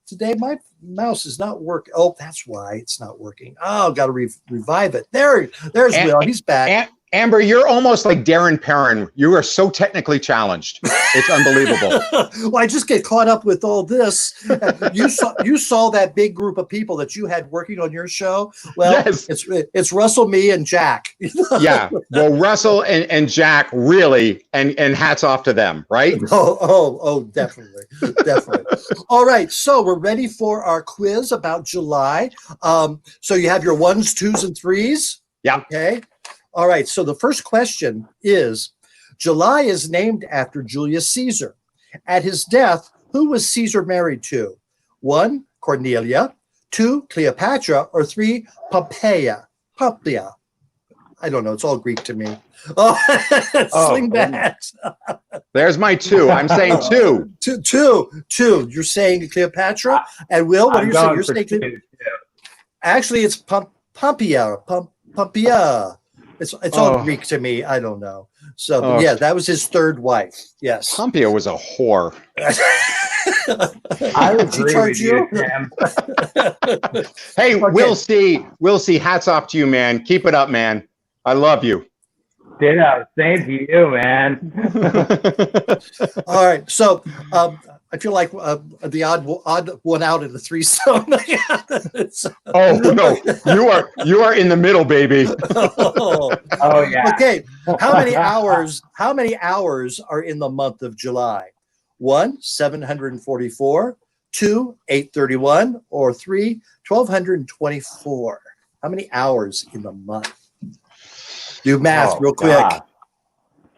today? My mouse is not working. Oh, that's why it's not working. Oh, got to revive it. There's Will. He's back. Amber, you're almost like Darren Perrin. You are so technically challenged. It's unbelievable. Well, I just get caught up with all this. You saw that big group of people that you had working on your show. Well, Yes. it's Russell, me, and Jack. Yeah. Well, Russell and Jack really, and hats off to them, right? Oh, definitely. Definitely. All right. So we're ready for our quiz about July. So you have your 1s, 2s, and 3s. Yeah. Okay. All right. So the first question is, July is named after Julius Caesar. At his death, who was Caesar married to? 1, Cornelia, 2, Cleopatra, or 3, Pompeia? Pompeia. I don't know. It's all Greek to me. Oh, sling that. There's my 2. I'm saying 2. Two. You're saying Cleopatra? And Will, what are you saying? You're saying Cleopatra. Actually, it's Pompeia. Pompeia. It's all Greek to me. I don't know. So yeah, that was his third wife. Yes. Pompeia was a whore. I agree with you, Tim. Hey, Okay. We'll see. Hats off to you, man. Keep it up, man. I love you. Ditto. Same to you, man. All right. So I feel like the odd one out in the threesome. Oh no, you are in the middle, baby. Oh yeah. Okay. How many hours are in the month of July? 1, 744, 2, 831, or 3, 1224. How many hours in the month? Do math real quick. God.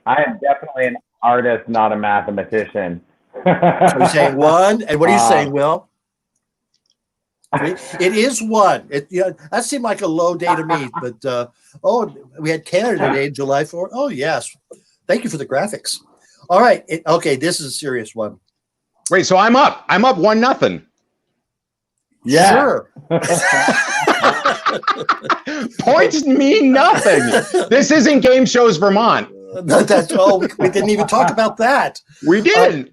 I am definitely an artist, not a mathematician. Are you saying 1? And what are you saying, Will? It is 1. That seemed like a low day to me, but we had Canada Day, July 4th. Oh yes, thank you for the graphics. All right, okay, this is a serious one. Wait, so I'm up. I'm up 1-0. Yeah. Sure. Points mean nothing. This isn't Game Shows Vermont. We didn't even talk about that. We didn't.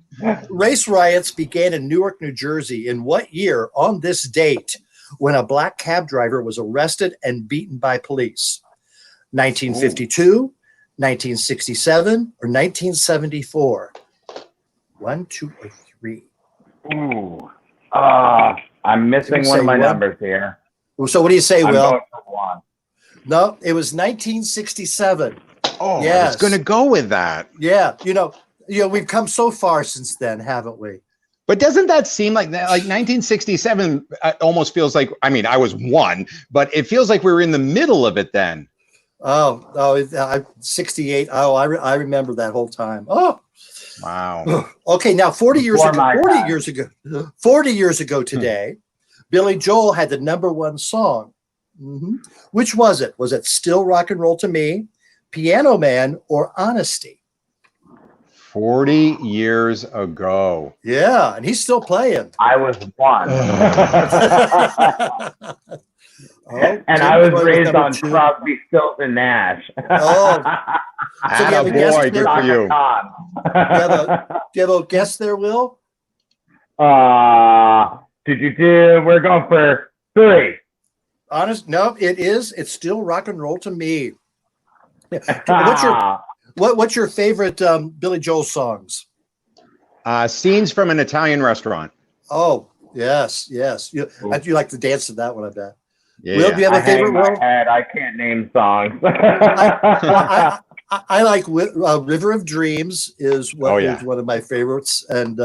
Race riots began in Newark, New Jersey in what year on this date when a black cab driver was arrested and beaten by police? 1952, 1967, or 1974? 1, 2, or 3? Ooh. I'm missing one of my numbers here. So what do you say, I'm Will? going for 1. No, it was 1967. Oh, yes. I was going to go with that. Yeah, we've come so far since then, haven't we? But doesn't that seem like that? Like 1967 almost feels like, I mean, I was 1, but it feels like we were in the middle of it then. 68. Oh, I remember that whole time. Oh, wow. Okay, now 40 years Before ago today, Billy Joel had the #1 song. Which was it? Was it Still Rock and Roll to Me, Piano Man, or Honesty? 40 years ago. Yeah, and he's still playing. I was 1. And I was raised on Crosby, Stills, and Nash. Oh, so do you have a guess boy, good for you. Do you have a guess there, Will? We're going for 3. Honest? No, it's Still Rock and Roll to Me. What's your favorite Billy Joel songs? Scenes from an Italian Restaurant. Oh, yes. You like to dance to that one, I bet. Yeah. Will, do you have a favorite one? I can't name songs. I like River of Dreams is one of my favorites, and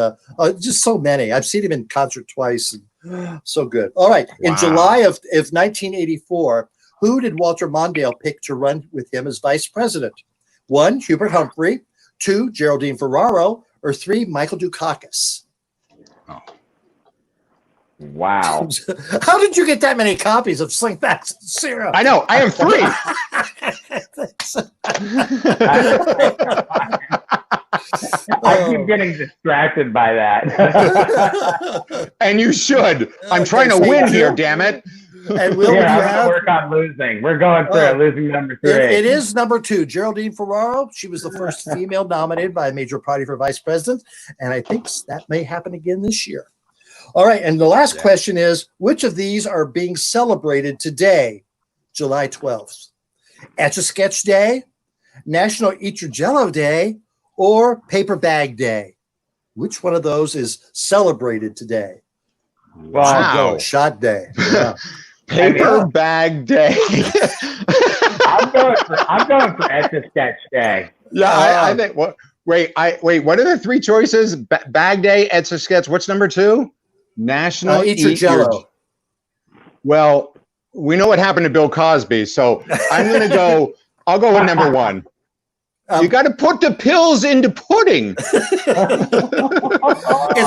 just so many. I've seen him in concert twice, and so good. All right, in July of 1984, who did Walter Mondale pick to run with him as vice president? 1, Hubert Humphrey, 2, Geraldine Ferraro, or 3, Michael Dukakis? Oh. Wow. How did you get that many copies of Sling Back Syrup? I know. I have 3. I keep getting distracted by that. And you should. I'm trying to win here, damn it. And Will, I'm going to work on losing. We're going for losing number 3. It is #2. Geraldine Ferraro. She was the first female nominated by a major party for vice president, and I think that may happen again this year. All right, and the last question is, which of these are being celebrated today, July 12th? Etch-a-Sketch Day, National Eat Your Jello Day, or Paper Bag Day? Which one of those is celebrated today? Wow. Shot Day. Yeah. Paper Bag Day. I'm going for Etch a Sketch Day. Yeah, I think. What? Wait. What are the three choices? Bag Day, Etch a Sketch. What's number two? National Eat Your Jello. Well, we know what happened to Bill Cosby, so I'm gonna go. I'll go with number one. You got to put the pills into pudding. It's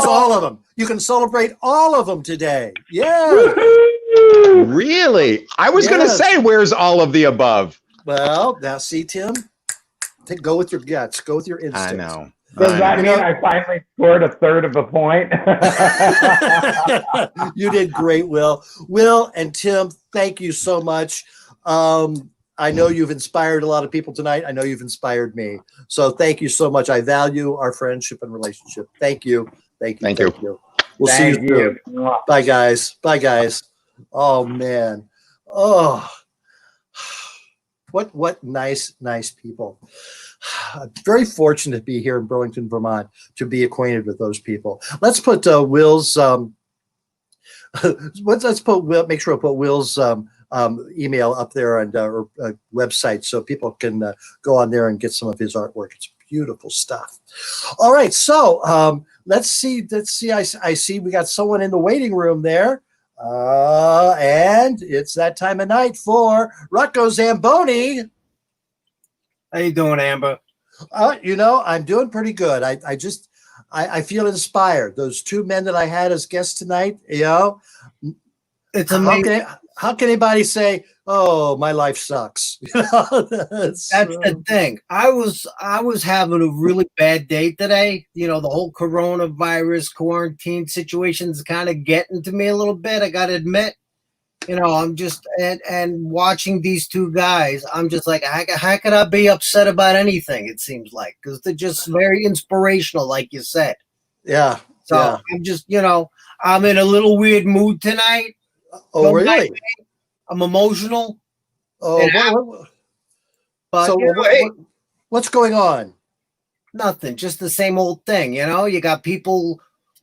all of them. You can celebrate all of them today. Yeah. Really? I was going to say, where's all of the above? Well, now see, Tim, go with your guts. Go with your instincts. I know. Does that mean I finally scored a third of a point? You did great, Will. Will and Tim, thank you so much. I know you've inspired a lot of people tonight. I know you've inspired me. So thank you so much. I value our friendship and relationship. Thank you. Thank you. We'll see you soon. Bye, guys. Bye, guys. Oh, man. Oh, what nice people. I'm very fortunate to be here in Burlington, Vermont, to be acquainted with those people. Let's put Will's make sure I put Will's email up there and or website so people can go on there and get some of his artwork. It's beautiful stuff. All right, so let's see. I see we got someone in the waiting room there, and it's that time of night for Rocco Zamboni. How you doing, Amber? I'm doing pretty good. I feel inspired. Those two men that I had as guests tonight, it's amazing. How can anybody say, "Oh, my life sucks"? That's the thing. I was having a really bad day today. The whole coronavirus quarantine situation's kind of getting to me a little bit. I got to admit. I'm just and watching these two guys. I'm just like, how could I be upset about anything? It seems like because they're just very inspirational, like you said. Yeah. So yeah. I'm just, I'm in a little weird mood tonight. Oh, really? I'm emotional. Oh, what's going on? Nothing. Just the same old thing. You got people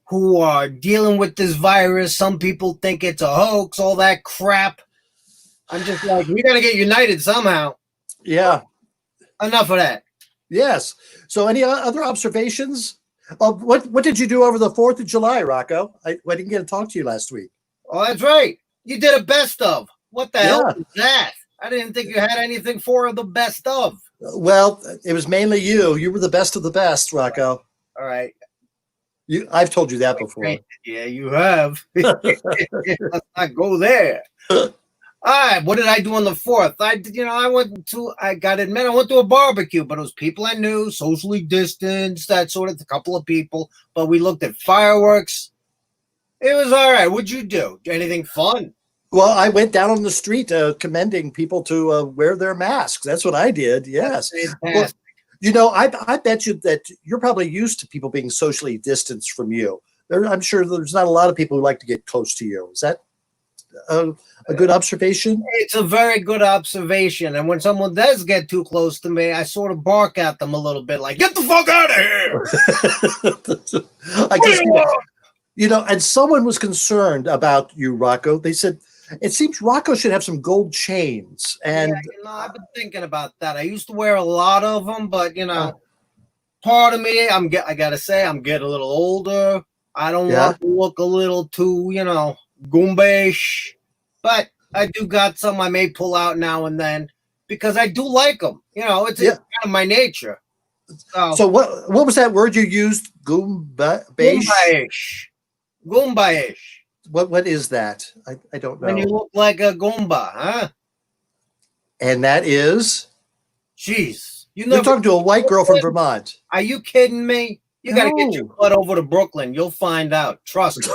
who are dealing with this virus. Some people think it's a hoax, all that crap. I'm just like, we got to get united somehow. Yeah. Enough of that. Yes. So any other observations? What did you do over the 4th of July, Rocco? I didn't get to talk to you last week. Oh, that's right. You did a best of. What the hell was that? I didn't think you had anything for the best of. Well, it was mainly you. You were the best of the best, Rocco. All right. I've told you that before. Yeah, you have. Let's not go there. All right, what did I do on the 4th? I got to admit, I went to a barbecue, but it was people I knew, socially distanced, that sort of, a couple of people. But we looked at fireworks. It was all right. What'd you do? Anything fun? Well, I went down on the street commending people to wear their masks. That's what I did. Yes. Well, I bet you that you're probably used to people being socially distanced from you. I'm sure there's not a lot of people who like to get close to you. Is that a good observation? It's a very good observation. And when someone does get too close to me, I sort of bark at them a little bit like, get the fuck out of here. I guess, and someone was concerned about you, Rocco. They said, it seems Rocco should have some gold chains. And I've been thinking about that. I used to wear a lot of them, but part of me, I gotta say, I'm getting a little older. I don't want to look a little too, Goombaish. But I do got some I may pull out now and then because I do like them. It's kind of my nature. So what was that word you used? Goombaish. Goombaish. What is that? I don't know. When you look like a Goomba, huh? And that is? Jeez. You're talking to a white girl from Vermont. Are you kidding me? You got to get your butt over to Brooklyn. You'll find out. Trust me.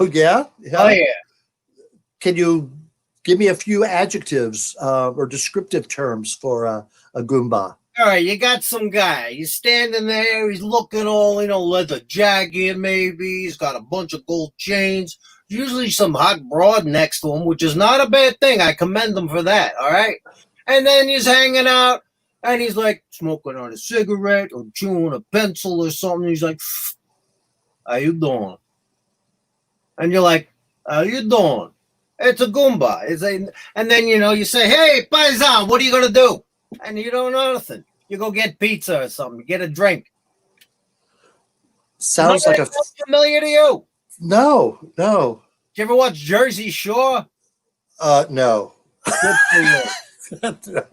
Oh, yeah? Oh, yeah. Can you give me a few adjectives or descriptive terms for a Goomba? All right, you got some guy. He's standing there. He's looking all, leather jacket maybe. He's got a bunch of gold chains. Usually some hot broad next to him, which is not a bad thing. I commend him for that, all right? And then he's hanging out And he's like smoking on a cigarette or chewing a pencil or something. He's like, how you doing? And you're like, how you doing? It's a Goomba. And then, you say, hey, paisan, what are you going to do? And you don't know nothing. You go get pizza or something, get a drink. Sounds like familiar to you. No. Did you ever watch Jersey Shore? No. Good for you. No.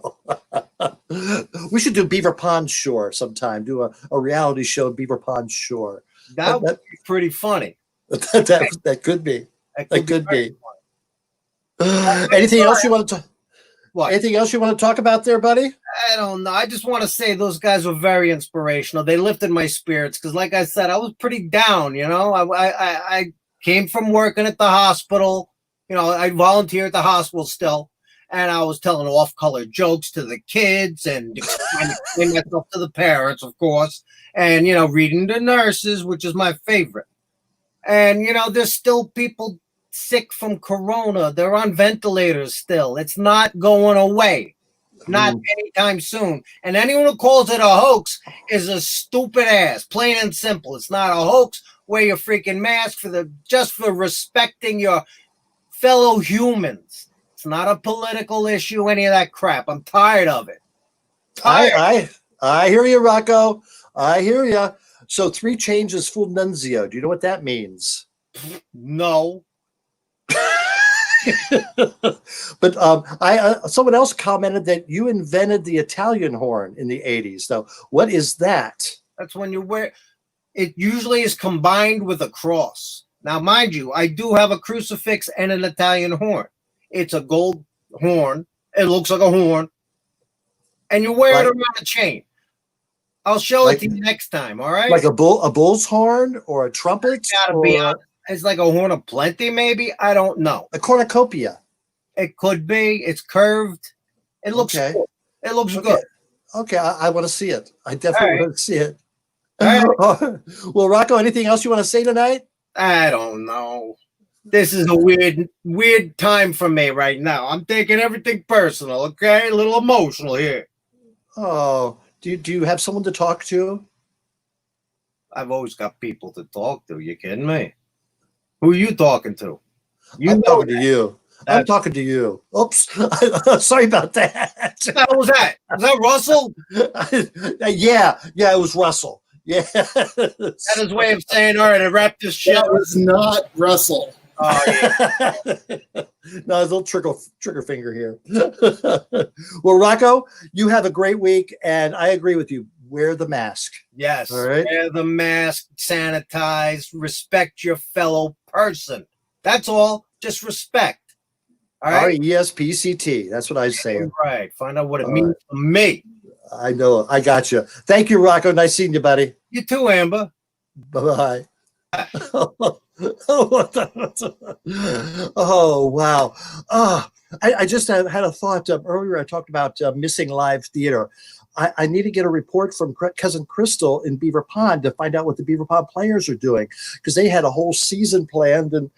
We should do Beaver Pond Shore sometime. Do a reality show, Beaver Pond Shore. That would be pretty funny. That could be. That could be. Anything else you want to? What? Anything else you want to talk about there, buddy? I don't know. I just want to say those guys were very inspirational. They lifted my spirits because, like I said, I was pretty down. I came from working at the hospital. I volunteer at the hospital still, and I was telling off-color jokes to the kids and explaining myself to the parents, of course, and reading to nurses, which is my favorite. And there's still people sick from corona. They're on ventilators still. It's not going away. Not anytime soon. And anyone who calls it a hoax is a stupid ass, plain and simple. It's not a hoax. Wear your freaking mask just for respecting your fellow humans. It's not a political issue, any of that crap. I'm tired of it. I hear you, Rocco. I hear you. So 3 changes full nunzio. Do you know what that means? No. But someone else commented that you invented the Italian horn in the 80s. Now, what is that? That's when you wear it. Usually is combined with a cross. Now, mind you, I do have a crucifix and an Italian horn. It's a gold horn. It looks like a horn, and you wear it around a chain. I'll show it to you next time. All right, like a bull's horn or a trumpet. It's gotta be honest. It's like a horn of plenty, maybe. I don't know. A cornucopia. It could be. It's curved. It looks cool. It looks good. Okay, I want to see it. I definitely want to see it. All right. Well, Rocco, anything else you want to say tonight? I don't know. This is a weird time for me right now. I'm taking everything personal, okay? A little emotional here. Oh, do you have someone to talk to? I've always got people to talk to. You kidding me? Who are you talking to? I'm talking to you. I'm talking to you. Oops. Sorry about that. What was that? Was that Russell? Yeah, it was Russell. Yeah. That is way of saying, all right, I wrapped this shit. That was not Russell. Oh, yeah. No, a little trigger finger here. Well, Rocco, you have a great week, and I agree with you. Wear the mask. Yes. All right. Wear the mask, sanitize, respect your fellow person. That's all. Just respect. All right. RESPCT. That's what I say. Right. Find out what it means to me. I know. I got you. Thank you, Rocco. Nice seeing you, buddy. You too, Amber. Bye-bye. Oh, wow. I just had a thought earlier. I talked about missing live theater. I need to get a report from Cousin Crystal in Beaver Pond to find out what the Beaver Pond players are doing, because they had a whole season planned, and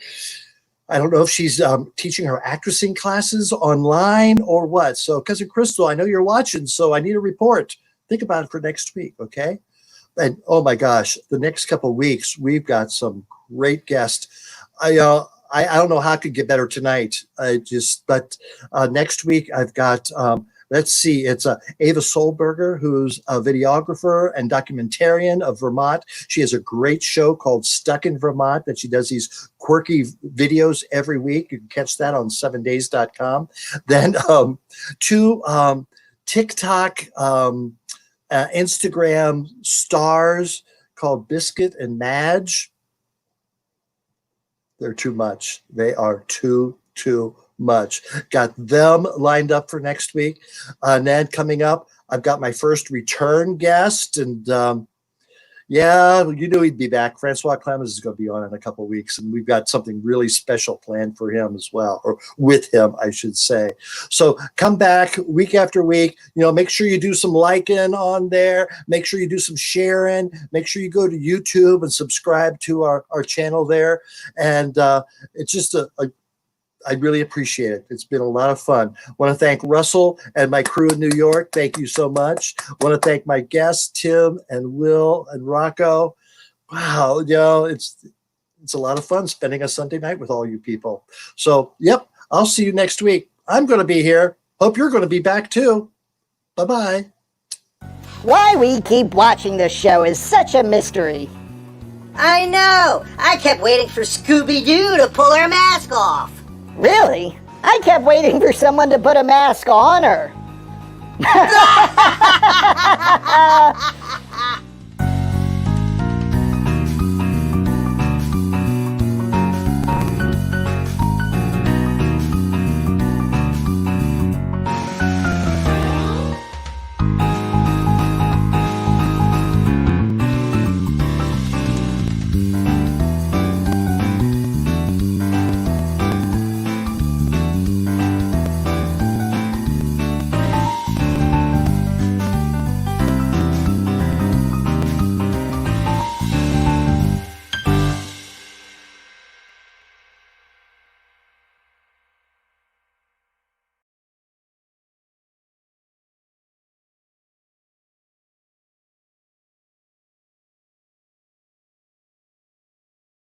I don't know if she's teaching her actressing classes online or what. So, Cousin Crystal, I know you're watching, so I need a report. Think about it for next week, okay? And oh my gosh, the next couple of weeks we've got some great guests. I don't know how it could get better tonight. But next week I've got. Let's see. It's Ava Solberger, who's a videographer and documentarian of Vermont. She has a great show called Stuck in Vermont that she does these quirky videos every week. You can catch that on 7days.com. Then 2 TikTok, Instagram stars called Biscuit and Madge. They're too much. They are too much. Got them lined up for next week. And then coming up, I've got my first return guest, and yeah, you knew he'd be back. Francois Clemens is going to be on in a couple of weeks, and we've got something really special planned for him as well, or with him, I should say. So come back week after week. Make sure you do some liking on there. Make sure you do some sharing. Make sure you go to YouTube and subscribe to our channel there. And it's just I really appreciate it. It's been a lot of fun. I want to thank Russell and my crew in New York. Thank you so much. I want to thank my guests, Tim and Will and Rocco. Wow, it's a lot of fun spending a Sunday night with all you people. So, yep, I'll see you next week. I'm going to be here. Hope you're going to be back too. Bye-bye. Why we keep watching this show is such a mystery. I know. I kept waiting for Scooby-Doo to pull her mask off. Really? I kept waiting for someone to put a mask on her.